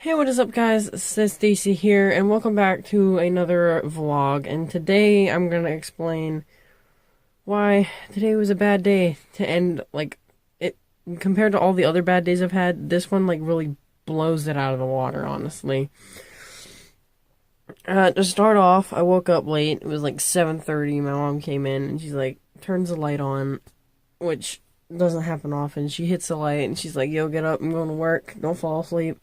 Hey, what is up, guys? It's Stacy here, and welcome back to another vlog. And today I'm gonna explain why today was a bad day to end, it, compared to all the other bad days I've had. This one, really blows it out of the water, honestly. To start off, I woke up late. It was 7:30. My mom came in, and she's like, turns the light on, which doesn't happen often. She hits the light, and she's like, yo, get up, I'm going to work, don't fall asleep.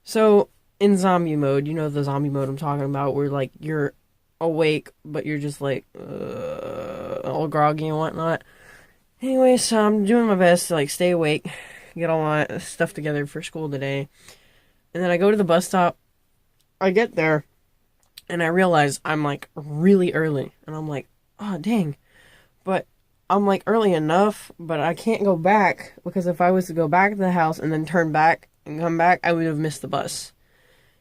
So, in zombie mode, you know the zombie mode I'm talking about, where, you're awake, but you're just, all groggy and whatnot. Anyway, so I'm doing my best to, stay awake, get all my stuff together for school today. And then I go to the bus stop, I get there, and I realize I'm, really early. And I'm like, oh, dang. But I'm, early enough, but I can't go back, because if I was to go back to the house and then turn back and come back, I would have missed the bus.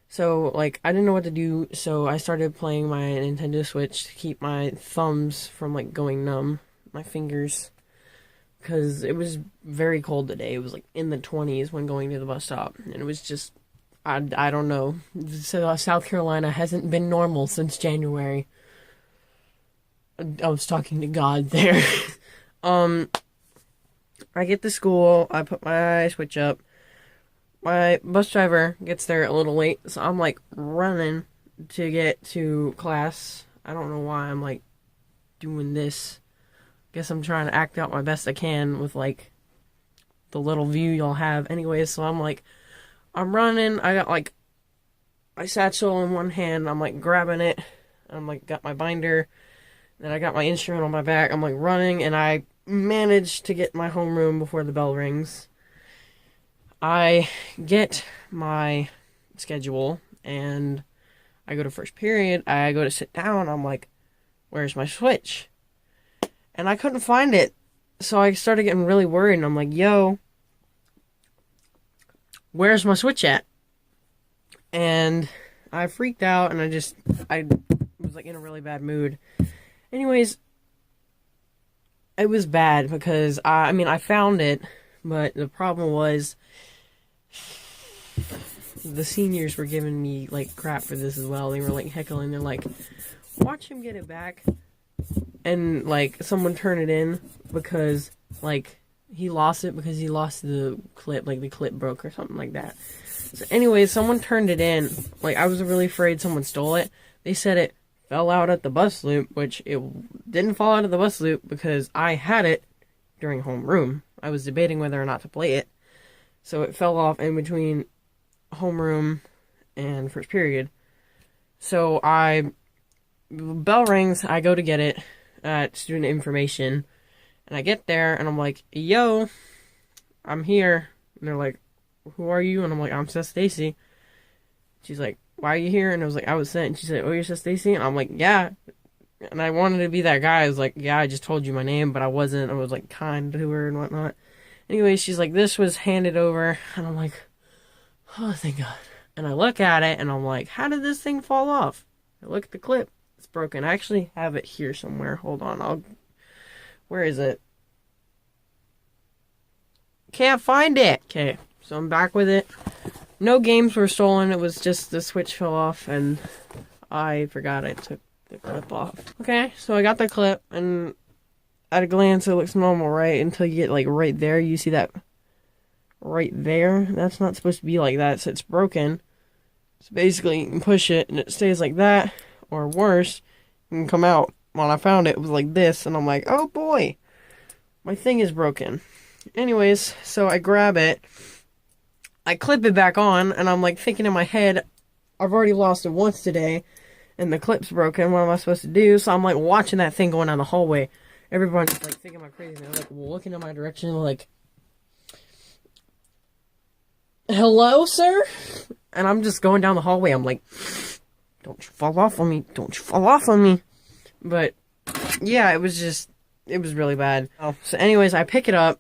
So, I didn't know what to do, so I started playing my Nintendo Switch to keep my thumbs from, going numb, my fingers, because it was very cold today. It was, in the 20s when going to the bus stop, and it was just, I don't know. So, South Carolina hasn't been normal since January. I was talking to God there. I get to school, I put my Switch up. My bus driver gets there a little late, so I'm, running to get to class. I don't know why I'm, doing this. Guess I'm trying to act out my best I can with, the little view y'all have. Anyways, so I'm running. I got, my satchel in one hand. I'm, grabbing it. I'm, got my binder. Then I got my instrument on my back. I'm, running, and I managed to get my homeroom before the bell rings. I get my schedule, and I go to first period. I go to sit down. I'm like, where's my Switch? And I couldn't find it. So I started getting really worried, and I'm like, yo, where's my Switch at? And I freaked out, and I was, in a really bad mood. Anyways, it was bad because, I found it, but the problem was the seniors were giving me, crap for this as well. They were, heckling. They're like, watch him get it back. And, someone turn it in because, he lost it because he lost the clip. The clip broke or something like that. So, anyways, someone turned it in. I was really afraid someone stole it. They said it fell out at the bus loop, which it didn't fall out of the bus loop because I had it during homeroom. I was debating whether or not to play it. So it fell off in between homeroom and first period. So bell rings, I go to get it at student information, and I get there, and I'm like, yo, I'm here. And they're like, who are you? And I'm like, I'm Seth Stacy. She's like, why are you here? And I was like, I was sent. And she said, oh, you're Seth Stacy? And I'm like, yeah. And I wanted to be that guy. I was like, yeah, I just told you my name, but I wasn't. I was, kind to her and whatnot. Anyway, she's like, this was handed over. And I'm like, oh, thank God. And I look at it, and I'm like, how did this thing fall off? I look at the clip. It's broken. I actually have it here somewhere. Hold on. Where is it? Can't find it. Okay, so I'm back with it. No games were stolen. It was just the Switch fell off, and I forgot I took the clip off. Okay, so I got the clip, and at a glance, it looks normal, right? Until you get, right there. You see that right there? That's not supposed to be like that, so it's broken. So basically, you can push it, and it stays like that. Or worse, it can come out. When I found it, it was like this, and I'm like, oh boy, my thing is broken. Anyways, so I grab it. I clip it back on, and I'm, thinking in my head, I've already lost it once today, and the clip's broken. What am I supposed to do? So I'm, watching that thing going down the hallway. Everybody's, thinking I'm crazy. They're, looking in my direction, hello, sir? And I'm just going down the hallway. I'm like, don't you fall off on me. Don't you fall off on me. But, yeah, it was really bad. Oh, so anyways, I pick it up.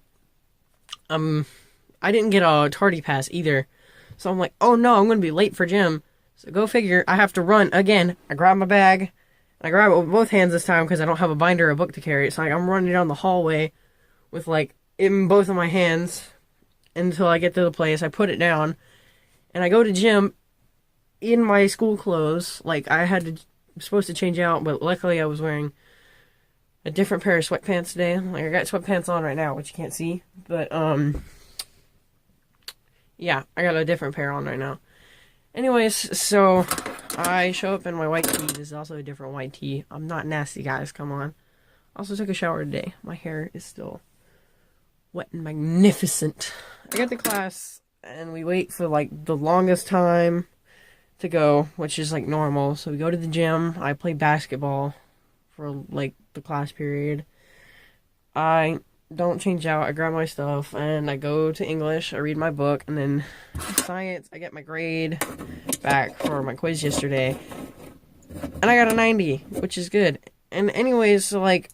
I didn't get a tardy pass either. So I'm like, oh no, I'm going to be late for gym. So go figure, I have to run again. I grab my bag. I grab it with both hands this time because I don't have a binder or a book to carry. So I'm running down the hallway with, in both of my hands until I get to the place. I put it down. and I go to gym in my school clothes. Like, I'm supposed to change out, but luckily I was wearing a different pair of sweatpants today. Like, I got sweatpants on right now, which you can't see, but, yeah, I got a different pair on right now. Anyways, so I show up in my white tee. This is also a different white tee. I'm not nasty, guys, come on. Also took a shower today. My hair is still wet and magnificent. I get to class, and we wait for, like, the longest time to go, which is, like, normal. So we go to the gym. I play basketball for, like, the class period. I don't change out. I grab my stuff, and I go to English. I read my book, and then science, I get my grade back for my quiz yesterday. And I got a 90, which is good. And anyways, so, like,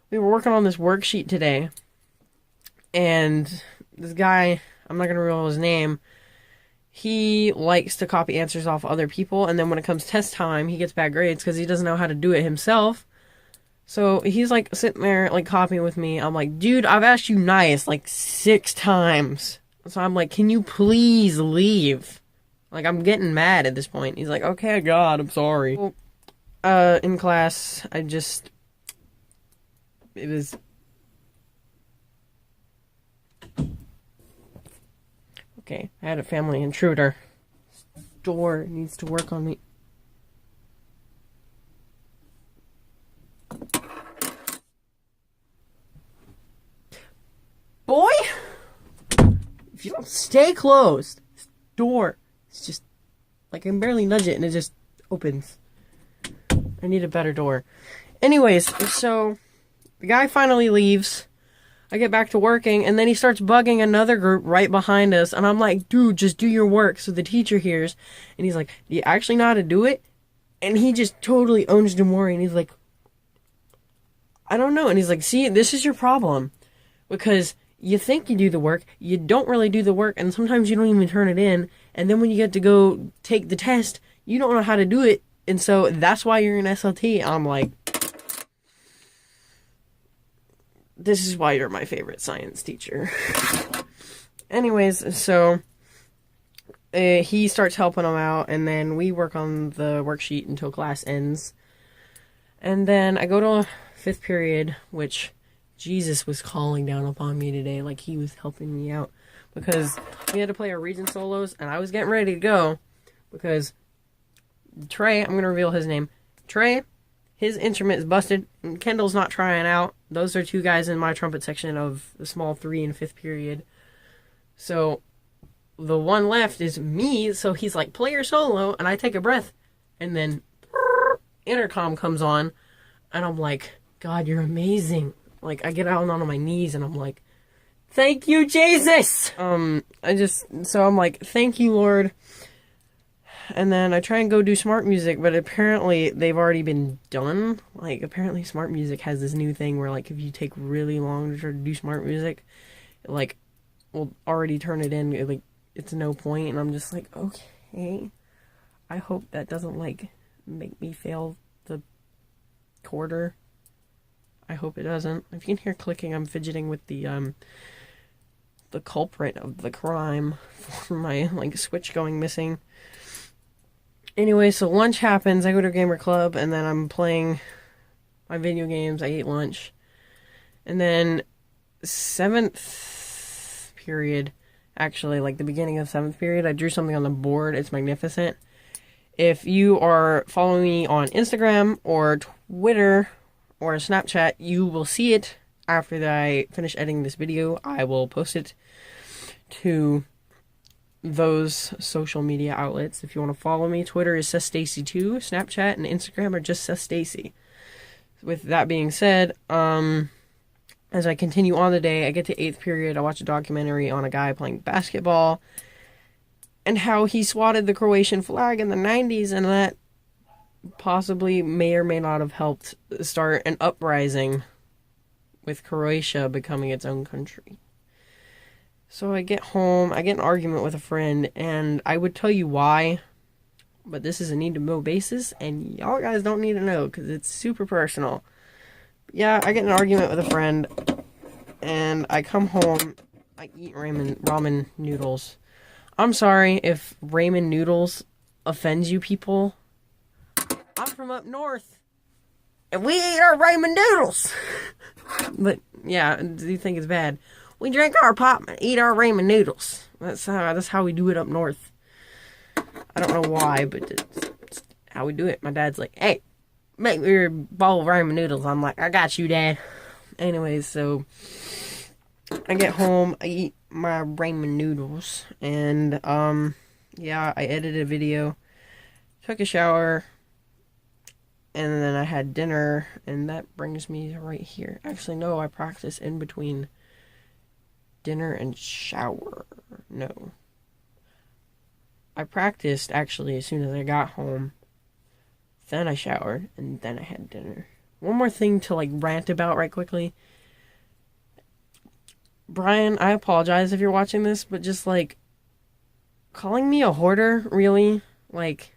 we were working on this worksheet today, and this guy, I'm not going to reveal his name, he likes to copy answers off other people, and then when it comes test time, he gets bad grades because he doesn't know how to do it himself. So he's, like, sitting there, like, copying with me. I'm like, dude, I've asked you nice, like, 6 times. So I'm like, can you please leave? Like, I'm getting mad at this point. He's like, okay, God, I'm sorry. Well, in class, it was... Okay, I had a family intruder. This door needs to work on me. Boy! If you don't stay closed, this door is just... Like, I can barely nudge it and it just opens. I need a better door. Anyways, so the guy finally leaves. I get back to working, and then he starts bugging another group right behind us, and I'm like, dude, just do your work. So the teacher hears, and he's like, do you actually know how to do it? And he just totally owns Demore, and he's like, I don't know. And he's like, see, this is your problem, because you think you do the work, you don't really do the work, and sometimes you don't even turn it in, and then when you get to go take the test, you don't know how to do it, and so that's why you're in SLT. I'm like, this is why you're my favorite science teacher. Anyways, so he starts helping him out, and then we work on the worksheet until class ends. And then I go to 5th period, which Jesus was calling down upon me today, like he was helping me out. Because we had to play our region solos, and I was getting ready to go. Because Trey, I'm going to reveal his name. Trey, his instrument is busted, and Kendall's not trying out. Those are 2 guys in my trumpet section of the small 3 and 5th period. So, the one left is me, so he's like, play your solo, and I take a breath, and then intercom comes on, and I'm like, God, you're amazing. Like, I get out on my knees, and I'm like, thank you, Jesus! So I'm like, thank you, Lord. And then I try and go do smart music, but apparently they've already been done. Like, apparently smart music has this new thing where, like, if you take really long to try to do smart music, it, like, will already turn it in. Like, it's no point. And I'm just like, okay. I hope that doesn't, like, make me fail the quarter. I hope it doesn't. If you can hear clicking, I'm fidgeting with the culprit of the crime for my, like, switch going missing. Anyway, so lunch happens, I go to a gamer club, and then I'm playing my video games, I eat lunch. And then 7th period, actually, like the beginning of 7th period, I drew something on the board, it's magnificent. If you are following me on Instagram, or Twitter, or Snapchat, you will see it after I finish editing this video. I will post it to those social media outlets. If you want to follow me, Twitter is SethStacy2, Snapchat and Instagram are just SethStacy. With that being said, as I continue on the day, I get to 8th period, I watch a documentary on a guy playing basketball and how he swatted the Croatian flag in the 90s, and that possibly may or may not have helped start an uprising with Croatia becoming its own country. So I get home, I get an argument with a friend, and I would tell you why, but this is a need-to-know basis, and y'all guys don't need to know, because it's super personal. Yeah, I get an argument with a friend, and I come home, I eat ramen noodles. I'm sorry if ramen noodles offends you people. I'm from up north, and we eat our ramen noodles. But yeah, do you think it's bad? We drink our pop and eat our ramen noodles. That's how we do it up north. I don't know why, but it's how we do it. My dad's like, "Hey, make me your bowl of ramen noodles." I'm like, "I got you, Dad." Anyways, so I get home, I eat my ramen noodles, and yeah, I edited a video, took a shower, and then I had dinner, and that brings me right here. Actually, no, I practice in between dinner and shower. No. I practiced, actually, as soon as I got home. Then I showered, and then I had dinner. One more thing to, like, rant about right quickly. Brian, I apologize if you're watching this, but just, like, calling me a hoarder, really? Like,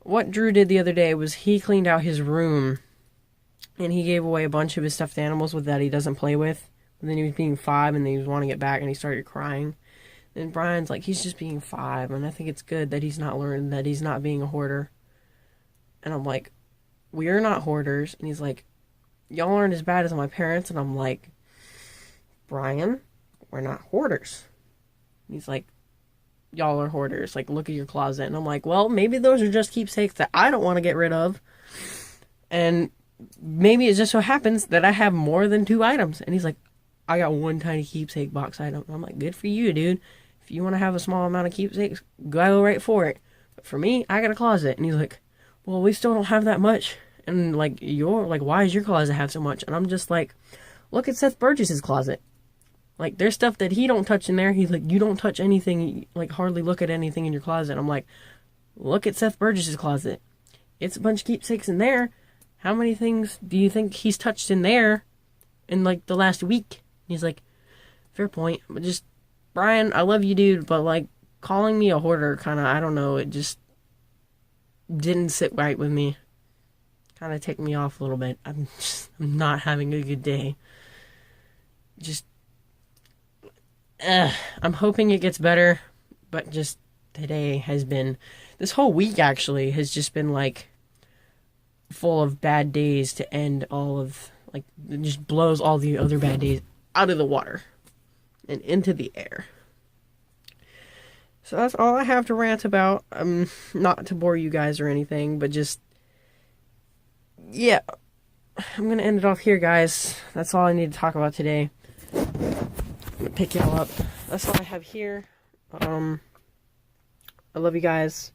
what Drew did the other day was he cleaned out his room, and he gave away a bunch of his stuffed animals that he doesn't play with. And then he was being 5, and then he was wanting it back, and he started crying. And Brian's like, he's just being 5, and I think it's good that he's not learning, that he's not being a hoarder. And I'm like, we're not hoarders. And he's like, y'all aren't as bad as my parents. And I'm like, Brian, we're not hoarders. And he's like, y'all are hoarders. Like, look at your closet. And I'm like, well, maybe those are just keepsakes that I don't want to get rid of. And maybe it just so happens that I have more than 2 items. And he's like, I got one tiny keepsake box item. And I'm like, good for you, dude. If you want to have a small amount of keepsakes, go right for it. But for me, I got a closet. And he's like, well, we still don't have that much. And like, why does your closet have so much? And I'm just like, look at Seth Burgess's closet. Like, there's stuff that he don't touch in there. He's like, you don't touch anything, like, hardly look at anything in your closet. I'm like, look at Seth Burgess's closet. It's a bunch of keepsakes in there. How many things do you think he's touched in there in, like, the last week? He's like, fair point. But just, Brian, I love you, dude, but, like, calling me a hoarder kind of, I don't know, it just didn't sit right with me. Kind of ticked me off a little bit. I'm not having a good day. Just, I'm hoping it gets better, but just today has been, this whole week actually has just been like full of bad days to end all of, like, it just blows all the other bad days out of the water and into the air. So that's all I have to rant about. Not to bore you guys or anything, but just, yeah, I'm gonna end it off here, guys. That's all I need to talk about today. I'm gonna pick y'all up. That's all I have here. I love you guys.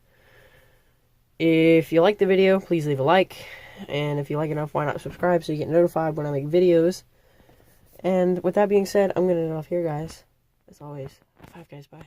If you like the video, please leave a like. And if you like it enough, why not subscribe so you get notified when I make videos. And with that being said, I'm gonna end it off here, guys. As always, 5 guys, bye.